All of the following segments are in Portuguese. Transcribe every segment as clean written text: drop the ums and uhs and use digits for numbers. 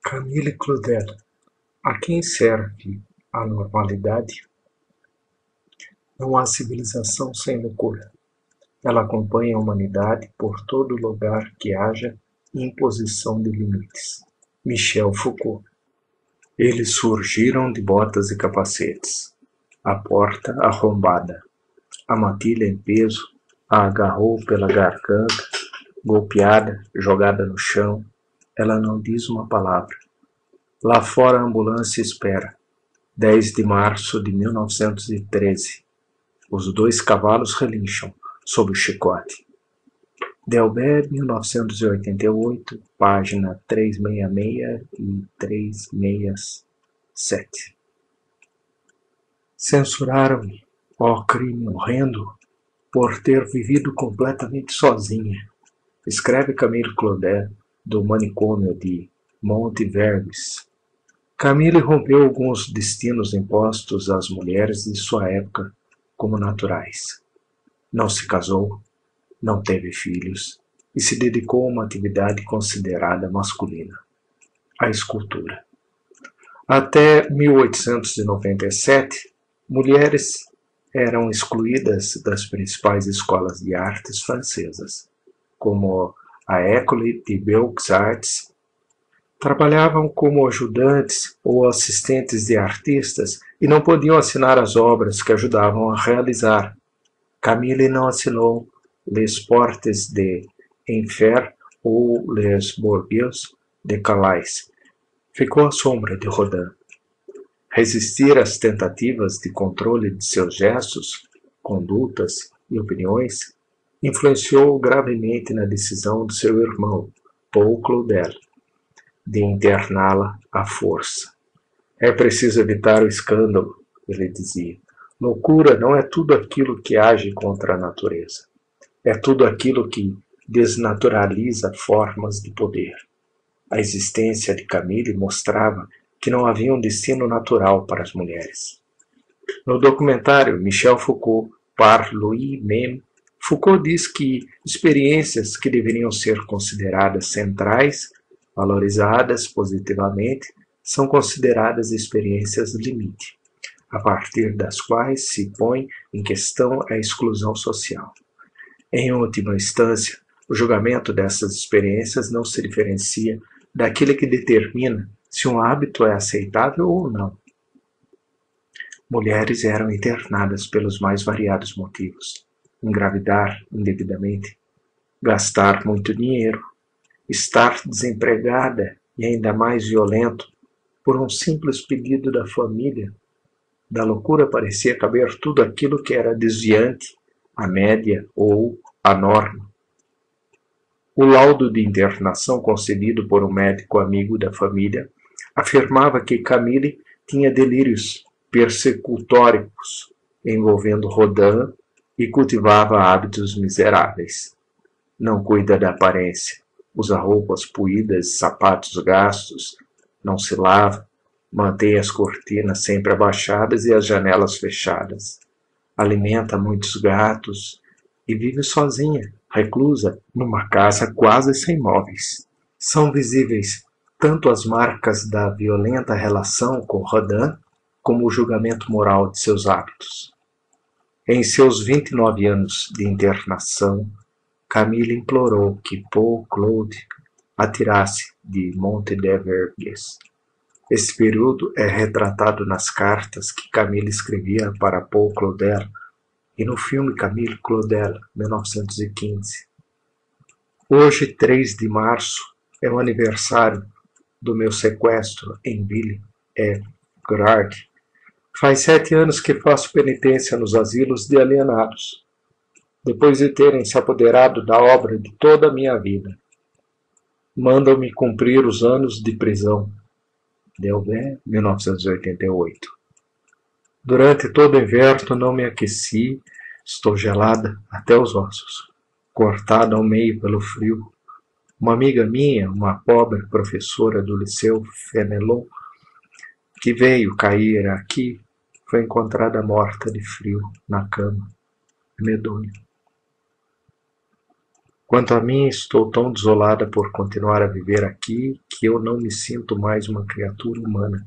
Camille Claudel, a quem serve a normalidade? Não há civilização sem loucura. Ela acompanha a humanidade por todo lugar que haja imposição de limites. Michel Foucault. Eles surgiram de botas e capacetes. A porta arrombada. A matilha em peso a agarrou pela garganta, golpeada, jogada no chão. Ela não diz uma palavra. Lá fora a ambulância espera. 10 de março de 1913. Os 2 cavalos relincham sob o chicote. Delbert, 1988, página 366 e 367. Censuraram-me, ó crime horrendo, por ter vivido completamente sozinha. Escreve Camille Claudel, do manicômio de Monteverdes. Camille rompeu alguns destinos impostos às mulheres de sua época como naturais. Não se casou, não teve filhos e se dedicou a uma atividade considerada masculina, a escultura. Até 1897, mulheres eram excluídas das principais escolas de artes francesas, como a École des Beaux-Arts. Trabalhavam como ajudantes ou assistentes de artistas e não podiam assinar as obras que ajudavam a realizar. Camille não assinou Les Portes de Enfer ou Les Bourgeois de Calais. Ficou à sombra de Rodin. Resistir às tentativas de controle de seus gestos, condutas e opiniões influenciou gravemente na decisão de seu irmão, Paul Claudel, de interná-la à força. É preciso evitar o escândalo, ele dizia. Loucura não é tudo aquilo que age contra a natureza. É tudo aquilo que desnaturaliza formas de poder. A existência de Camille mostrava que não havia um destino natural para as mulheres. No documentário Michel Foucault, par lui-même, Foucault diz que experiências que deveriam ser consideradas centrais, valorizadas positivamente, são consideradas experiências limite, a partir das quais se põe em questão a exclusão social. Em última instância, o julgamento dessas experiências não se diferencia daquele que determina se um hábito é aceitável ou não. Mulheres eram internadas pelos mais variados motivos: engravidar indevidamente, gastar muito dinheiro, estar desempregada e ainda mais violento por um simples pedido da família. Da loucura parecia caber tudo aquilo que era desviante, a média ou a norma. O laudo de internação concedido por um médico amigo da família afirmava que Camille tinha delírios persecutóricos envolvendo Rodin e cultivava hábitos miseráveis. Não cuida da aparência, usa roupas puídas, sapatos gastos, não se lava, mantém as cortinas sempre abaixadas e as janelas fechadas. Alimenta muitos gatos e vive sozinha, reclusa, numa casa quase sem móveis. São visíveis tanto as marcas da violenta relação com Rodin, como o julgamento moral de seus hábitos. Em seus 29 anos de internação, Camille implorou que Paul Claude a tirasse de Monteverdes. Esse período é retratado nas cartas que Camille escrevia para Paul Claudel e no filme Camille Claudel, 1915. Hoje, 3 de março, é o aniversário do meu sequestro em Ville-et-Grard. Faz 7 anos que faço penitência nos asilos de alienados, depois de terem se apoderado da obra de toda a minha vida. Mandam-me cumprir os anos de prisão. Delbert, 1988. Durante todo o inverno não me aqueci, estou gelada até os ossos, cortada ao meio pelo frio. Uma amiga minha, uma pobre professora do Liceu Fenelon, que veio cair aqui, foi encontrada morta de frio na cama. Medonho. Quanto a mim, estou tão desolada por continuar a viver aqui que eu não me sinto mais uma criatura humana.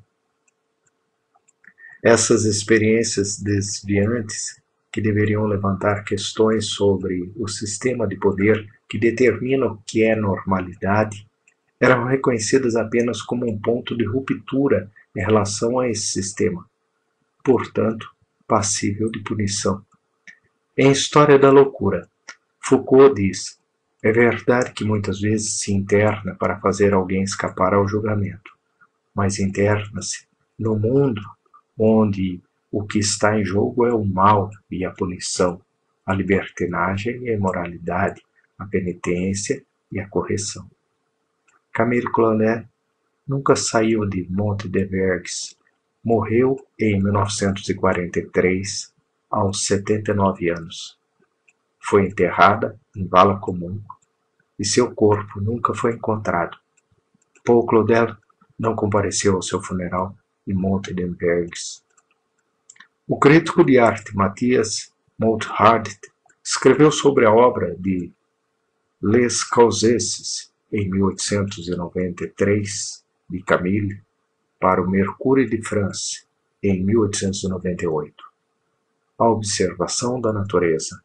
Essas experiências desviantes, que deveriam levantar questões sobre o sistema de poder que determina o que é normalidade, eram reconhecidas apenas como um ponto de ruptura em relação a esse sistema, portanto, passível de punição. Em História da Loucura, Foucault diz: é verdade que muitas vezes se interna para fazer alguém escapar ao julgamento, mas interna-se no mundo onde o que está em jogo é o mal e a punição, a libertinagem e a imoralidade, a penitência e a correção. Camille Claudel nunca saiu de Monte-de-Vergues. Morreu em 1943, aos 79 anos. Foi enterrada em vala comum e seu corpo nunca foi encontrado. Paul Claudel não compareceu ao seu funeral em Monte-de-Vergues. O crítico de arte Matthias Molthardt escreveu sobre a obra de Les Causeses em 1893 de Camille para o Mercure de France em 1898. A observação da natureza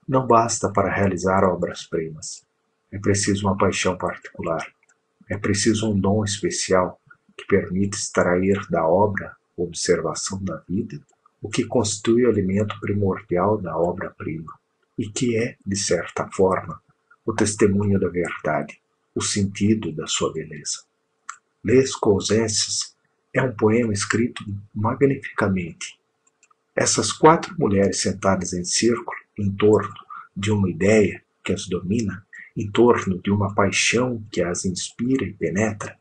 não basta para realizar obras-primas. É preciso uma paixão particular. É preciso um dom especial que permite extrair da obra observação da vida o que constitui o alimento primordial da obra-prima e que é, de certa forma, o testemunho da verdade, o sentido da sua beleza. Les Causeses é um poema escrito magnificamente. Essas 4 mulheres sentadas em círculo em torno de uma ideia que as domina, em torno de uma paixão que as inspira e penetra.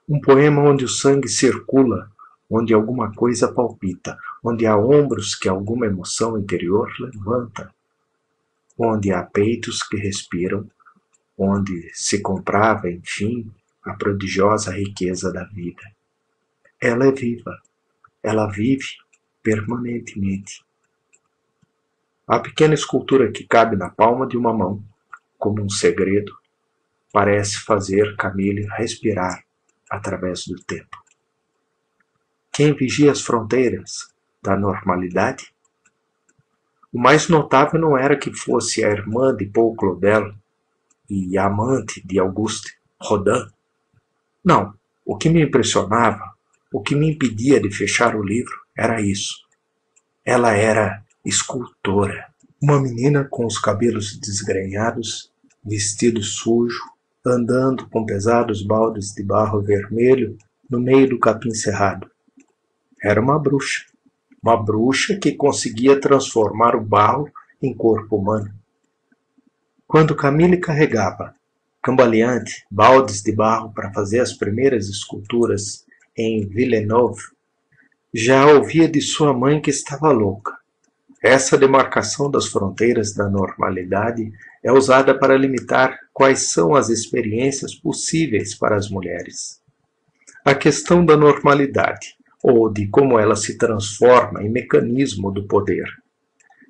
Um poema onde o sangue circula, onde alguma coisa palpita, onde há ombros que alguma emoção interior levanta, onde há peitos que respiram, onde se comprava, enfim, a prodigiosa riqueza da vida. Ela é viva, ela vive permanentemente. A pequena escultura que cabe na palma de uma mão, como um segredo, parece fazer Camille respirar através do tempo. Quem vigia as fronteiras da normalidade? O mais notável não era que fosse a irmã de Paul Claudel e a amante de Auguste Rodin. Não, o que me impressionava, o que me impedia de fechar o livro era isso. Ela era escultora. Uma menina com os cabelos desgrenhados, vestido sujo, andando com pesados baldes de barro vermelho no meio do capim cerrado. Era uma bruxa que conseguia transformar o barro em corpo humano. Quando Camille carregava, cambaleante, baldes de barro para fazer as primeiras esculturas em Villeneuve, já ouvia de sua mãe que estava louca. Essa demarcação das fronteiras da normalidade é usada para limitar quais são as experiências possíveis para as mulheres. A questão da normalidade, ou de como ela se transforma em mecanismo do poder,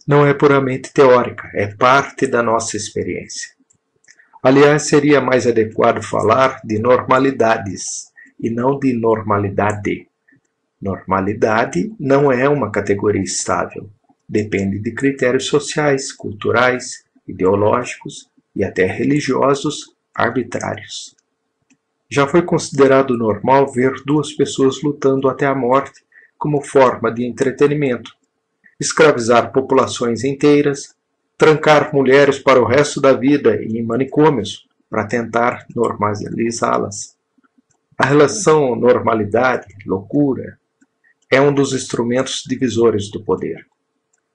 não é puramente teórica, é parte da nossa experiência. Aliás, seria mais adequado falar de normalidades e não de normalidade. Normalidade não é uma categoria estável. Depende de critérios sociais, culturais, ideológicos e até religiosos arbitrários. Já foi considerado normal ver 2 pessoas lutando até a morte como forma de entretenimento, escravizar populações inteiras, trancar mulheres para o resto da vida em manicômios para tentar normalizá-las. A relação normalidade-loucura é um dos instrumentos divisores do poder.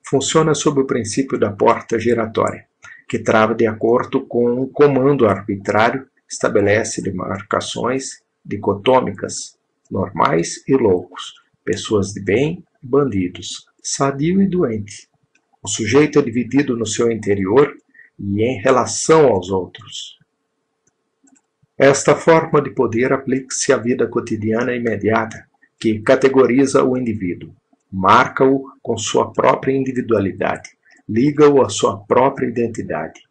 Funciona sob o princípio da porta giratória, que trava de acordo com um comando arbitrário, estabelece demarcações dicotômicas, normais e loucos, pessoas de bem e bandidos, sadio e doente. O sujeito é dividido no seu interior e em relação aos outros. Esta forma de poder aplica-se à vida cotidiana imediata, que categoriza o indivíduo, marca-o com sua própria individualidade, liga-o à sua própria identidade,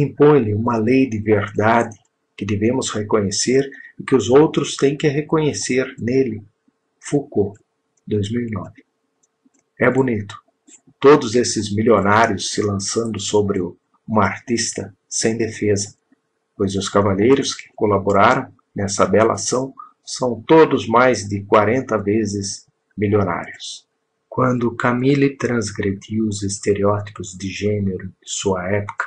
impõe-lhe uma lei de verdade que devemos reconhecer e que os outros têm que reconhecer nele. Foucault, 2009. É bonito. Todos esses milionários se lançando sobre uma artista sem defesa, pois os cavalheiros que colaboraram nessa bela ação são todos mais de 40 vezes milionários. Quando Camille transgrediu os estereótipos de gênero de sua época,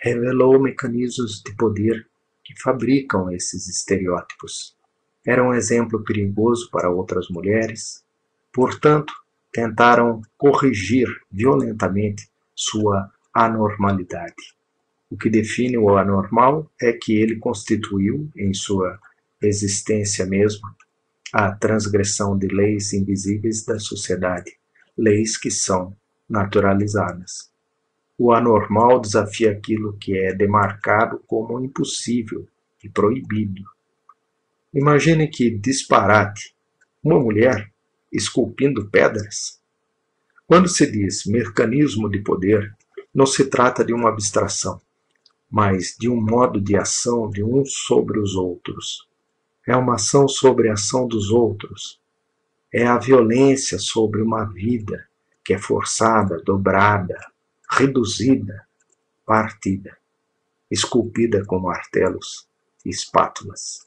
revelou mecanismos de poder que fabricam esses estereótipos. Era um exemplo perigoso para outras mulheres, portanto, tentaram corrigir violentamente sua anormalidade. O que define o anormal é que ele constituiu, em sua existência mesma, a transgressão de leis invisíveis da sociedade, leis que são naturalizadas. O anormal desafia aquilo que é demarcado como impossível e proibido. Imagine que disparate, uma mulher esculpindo pedras. Quando se diz mecanismo de poder, não se trata de uma abstração, mas de um modo de ação de uns sobre os outros. É uma ação sobre a ação dos outros. É a violência sobre uma vida que é forçada, dobrada, reduzida, partida, esculpida com martelos e espátulas.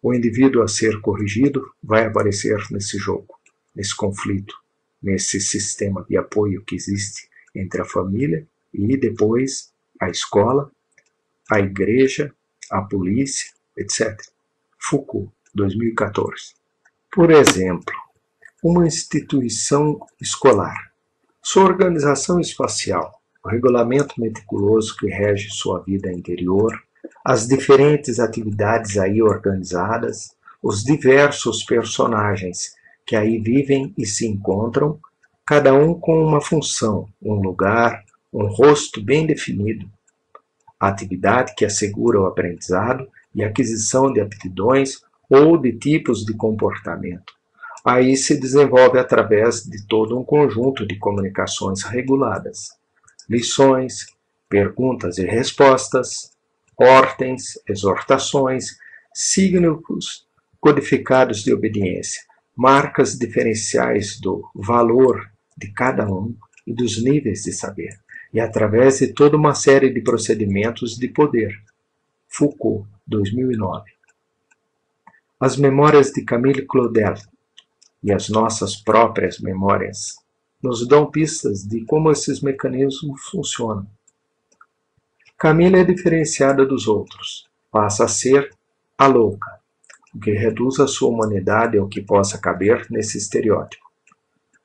O indivíduo a ser corrigido vai aparecer nesse jogo, nesse conflito, nesse sistema de apoio que existe entre a família e depois a escola, a igreja, a polícia, etc. Foucault, 2014. Por exemplo, uma instituição escolar, sua organização espacial, o regulamento meticuloso que rege sua vida interior, as diferentes atividades aí organizadas, os diversos personagens que aí vivem e se encontram, cada um com uma função, um lugar, um rosto bem definido, a atividade que assegura o aprendizado e aquisição de aptidões ou de tipos de comportamento. Aí se desenvolve através de todo um conjunto de comunicações reguladas, lições, perguntas e respostas, ordens, exortações, signos codificados de obediência, marcas diferenciais do valor de cada um e dos níveis de saber, e através de toda uma série de procedimentos de poder. Foucault, 2009. As memórias de Camille Claudel e as nossas próprias memórias nos dão pistas de como esses mecanismos funcionam. Camille é diferenciada dos outros, passa a ser a louca, o que reduz a sua humanidade ao que possa caber nesse estereótipo.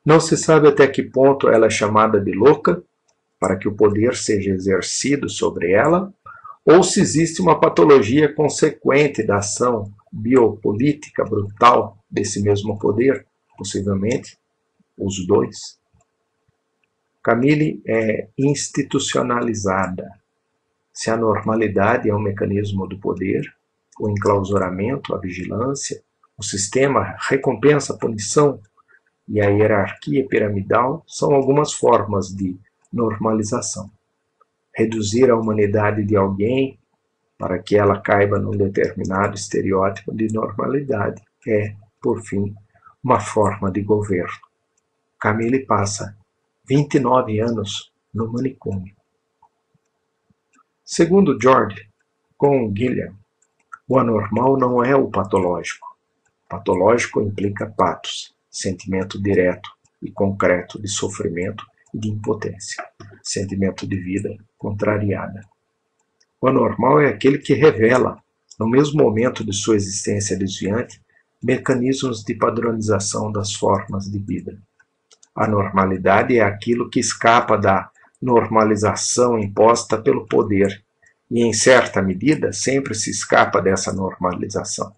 Não se sabe até que ponto ela é chamada de louca, para que o poder seja exercido sobre ela, ou se existe uma patologia consequente da ação biopolítica brutal desse mesmo poder, possivelmente os dois. Camille é institucionalizada. Se a normalidade é um mecanismo do poder, o enclausuramento, a vigilância, o sistema recompensa-punição e a hierarquia piramidal são algumas formas de normalização. Reduzir a humanidade de alguém para que ela caiba num determinado estereótipo de normalidade é, por fim, uma forma de governo. Camille passa 29 anos no manicômio. Segundo George com Gilliam, o anormal não é o patológico. Patológico implica patos, sentimento direto e concreto de sofrimento e de impotência, sentimento de vida contrariada. O anormal é aquele que revela, no mesmo momento de sua existência desviante, mecanismos de padronização das formas de vida. A normalidade é aquilo que escapa da normalização imposta pelo poder e, em certa medida, sempre se escapa dessa normalização.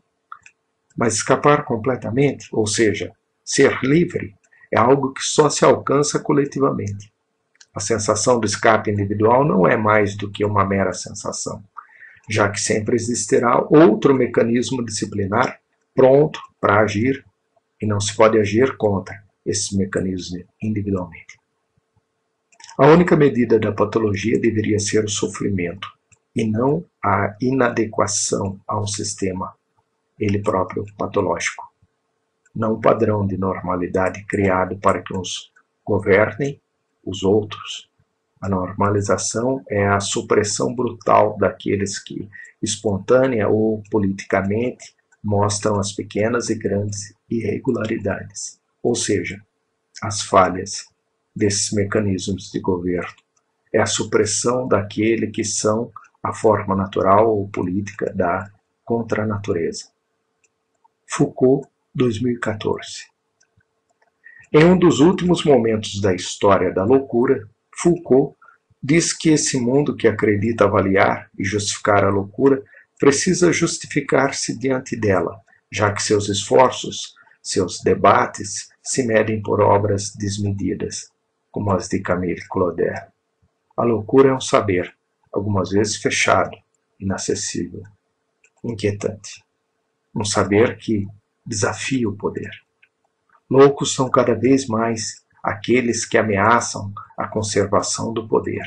Mas escapar completamente, ou seja, ser livre, é algo que só se alcança coletivamente. A sensação do escape individual não é mais do que uma mera sensação, já que sempre existirá outro mecanismo disciplinar pronto para agir e não se pode agir contra esses mecanismos individualmente. A única medida da patologia deveria ser o sofrimento, e não a inadequação a um sistema, ele próprio patológico. Não o padrão de normalidade criado para que uns governem os outros. A normalização é a supressão brutal daqueles que, espontânea ou politicamente, mostram as pequenas e grandes irregularidades, ou seja, as falhas desses mecanismos de governo. É a supressão daquele que são a forma natural ou política da contranatureza. Foucault, 2014. Em um dos últimos momentos da história da loucura, Foucault diz que esse mundo que acredita avaliar e justificar a loucura precisa justificar-se diante dela, já que seus esforços, seus debates se medem por obras desmedidas, como as de Camille Claudel. A loucura é um saber, algumas vezes fechado, inacessível, inquietante. Um saber que desafia o poder. Loucos são cada vez mais aqueles que ameaçam a conservação do poder.